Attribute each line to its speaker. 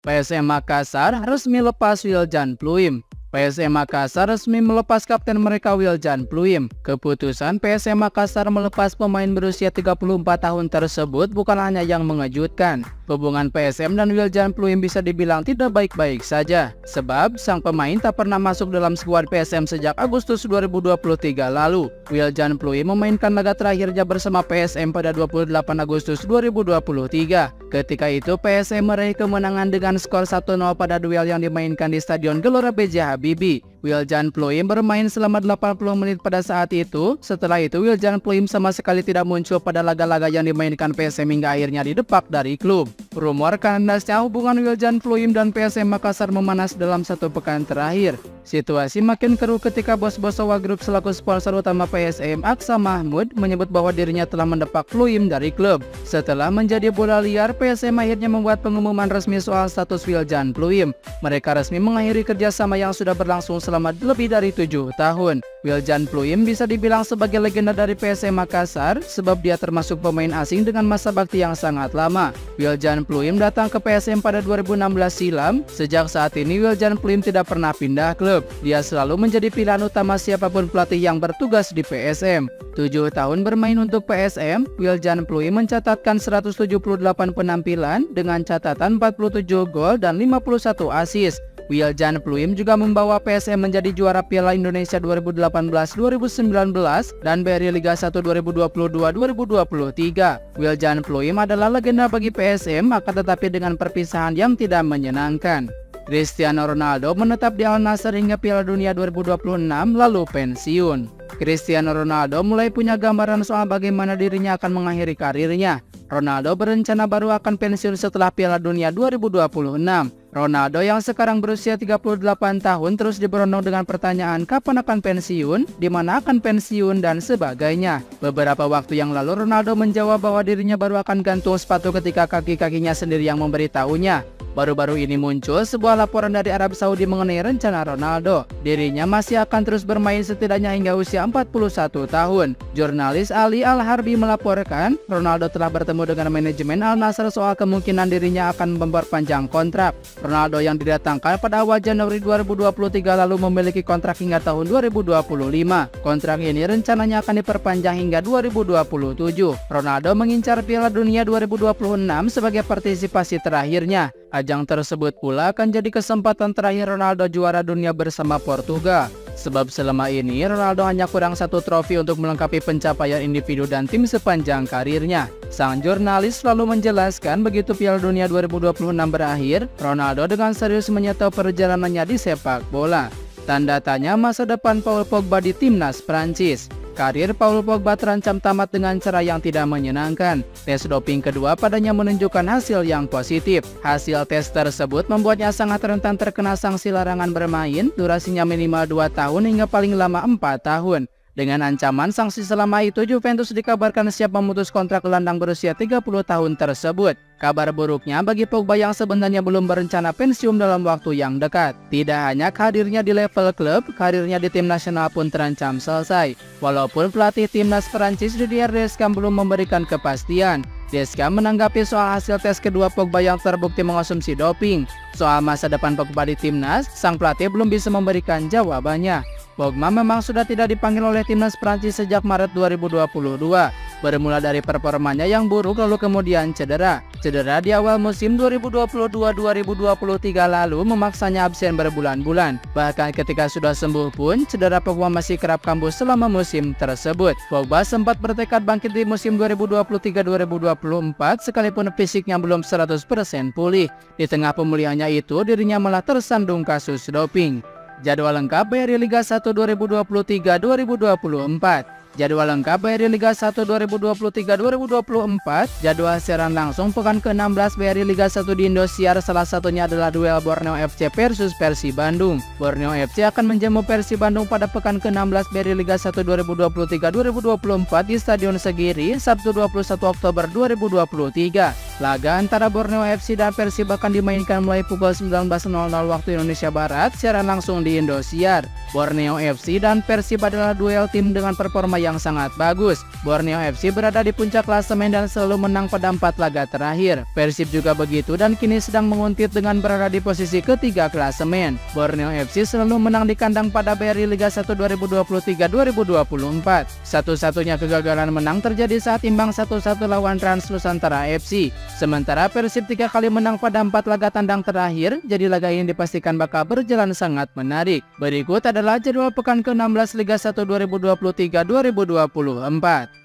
Speaker 1: PSM Makassar resmi lepas Wiljan Pluim. PSM Makassar resmi melepas kapten mereka Wiljan Pluim. Keputusan PSM Makassar melepas pemain berusia 34 tahun tersebut bukan hanya yang mengejutkan. Hubungan PSM dan Wiljan Pluim bisa dibilang tidak baik-baik saja, sebab sang pemain tak pernah masuk dalam skuad PSM sejak Agustus 2023 lalu. Wiljan Pluim memainkan laga terakhirnya bersama PSM pada 28 Agustus 2023. Ketika itu PSM meraih kemenangan dengan skor 1-0 pada duel yang dimainkan di Stadion Gelora B.J. Habibie. Wiljan Pluim bermain selama 80 menit pada saat itu. Setelah itu Wiljan Pluim sama sekali tidak muncul pada laga-laga yang dimainkan PSM hingga akhirnya didepak dari klub. Rumor kandasnya hubungan Wiljan Pluim dan PSM Makassar memanas dalam satu pekan terakhir. Situasi makin keruh ketika bos-bos Sowa Group selaku sponsor utama PSM, Aksa Mahmud, menyebut bahwa dirinya telah mendepak Pluim dari klub. Setelah menjadi bola liar, PSM akhirnya membuat pengumuman resmi soal status Wiljan Pluim. Mereka resmi mengakhiri kerjasama yang sudah berlangsung selama lebih dari 7 tahun. Wiljan Pluim bisa dibilang sebagai legenda dari PSM Makassar sebab dia termasuk pemain asing dengan masa bakti yang sangat lama. Wiljan Pluim datang ke PSM pada 2016 silam. Sejak saat ini Wiljan Pluim tidak pernah pindah klub. Dia selalu menjadi pilihan utama siapapun pelatih yang bertugas di PSM. 7 tahun bermain untuk PSM, Wiljan Pluim mencatatkan 178 penampilan dengan catatan 47 gol dan 51 assist. Wiljan Pluim juga membawa PSM menjadi juara Piala Indonesia 2018-2019 dan BRI Liga 1 2022-2023. Wiljan Pluim adalah legenda bagi PSM, akan tetapi dengan perpisahan yang tidak menyenangkan. Cristiano Ronaldo menetap di Al Nassr hingga Piala Dunia 2026 lalu pensiun. Cristiano Ronaldo mulai punya gambaran soal bagaimana dirinya akan mengakhiri karirnya. Ronaldo berencana baru akan pensiun setelah Piala Dunia 2026. Ronaldo yang sekarang berusia 38 tahun terus diberondong dengan pertanyaan kapan akan pensiun, di mana akan pensiun, dan sebagainya. Beberapa waktu yang lalu Ronaldo menjawab bahwa dirinya baru akan gantung sepatu ketika kaki-kakinya sendiri yang memberitahunya. Baru-baru ini muncul sebuah laporan dari Arab Saudi mengenai rencana Ronaldo. Dirinya masih akan terus bermain setidaknya hingga usia 41 tahun. Jurnalis Ali Al-Harbi melaporkan, Ronaldo telah bertemu dengan manajemen Al Nassr soal kemungkinan dirinya akan memperpanjang kontrak. Ronaldo yang didatangkan pada awal Januari 2023 lalu memiliki kontrak hingga tahun 2025. Kontrak ini rencananya akan diperpanjang hingga 2027. Ronaldo mengincar Piala Dunia 2026 sebagai partisipasi terakhirnya. Ajang tersebut pula akan jadi kesempatan terakhir Ronaldo juara dunia bersama Portugal. Sebab selama ini Ronaldo hanya kurang satu trofi untuk melengkapi pencapaian individu dan tim sepanjang karirnya. Sang jurnalis selalu menjelaskan begitu Piala Dunia 2026 berakhir, Ronaldo dengan serius menyetop perjalanannya di sepak bola. Tanda tanya masa depan Paul Pogba di timnas Prancis. Karir Paul Pogba terancam tamat dengan cara yang tidak menyenangkan. Tes doping kedua padanya menunjukkan hasil yang positif. Hasil tes tersebut membuatnya sangat rentan terkena sanksi larangan bermain, durasinya minimal 2 tahun hingga paling lama 4 tahun. Dengan ancaman sanksi selama itu, Juventus dikabarkan siap memutus kontrak gelandang berusia 30 tahun tersebut. Kabar buruknya bagi Pogba yang sebenarnya belum berencana pensiun dalam waktu yang dekat. Tidak hanya hadirnya di level klub, karirnya di tim nasional pun terancam selesai. Walaupun pelatih timnas Prancis Didier Deschamps belum memberikan kepastian. Deschamps menanggapi soal hasil tes kedua Pogba yang terbukti mengonsumsi doping. Soal masa depan Pogba di timnas, sang pelatih belum bisa memberikan jawabannya. Pogba memang sudah tidak dipanggil oleh timnas Prancis sejak Maret 2022. Bermula dari performanya yang buruk lalu kemudian cedera. Cedera di awal musim 2022-2023 lalu memaksanya absen berbulan-bulan. Bahkan ketika sudah sembuh pun, cedera Pogba masih kerap kambuh selama musim tersebut. Pogba sempat bertekad bangkit di musim 2023-2024 sekalipun fisiknya belum 100% pulih. Di tengah pemulihannya itu, dirinya malah tersandung kasus doping. Jadwal lengkap BRI Liga 1 2023-2024. Jadwal lengkap BRI Liga 1 2023-2024. Jadwal siaran langsung pekan ke-16 BRI Liga 1 di Indosiar, salah satunya adalah duel Borneo FC versus Persib Bandung. Borneo FC akan menjamu Persib Bandung pada pekan ke-16 BRI Liga 1 2023-2024 di Stadion Segiri, Sabtu 21 Oktober 2023. Laga antara Borneo FC dan Persib akan dimainkan mulai pukul 19.00 waktu Indonesia Barat, siaran langsung di Indosiar. Borneo FC dan Persib adalah duel tim dengan performa yang sangat bagus. Borneo FC berada di puncak klasemen dan selalu menang pada 4 laga terakhir. Persib juga begitu dan kini sedang menguntit dengan berada di posisi ketiga klasemen. Borneo FC selalu menang di kandang pada BRI Liga 1 2023-2024. Satu-satunya kegagalan menang terjadi saat imbang 1-1 lawan Trans Nusantara FC. Sementara Persib 3 kali menang pada 4 laga tandang terakhir, jadi laga ini dipastikan bakal berjalan sangat menarik. Berikut adalah jadwal pekan ke-16 Liga 1 2023-2024.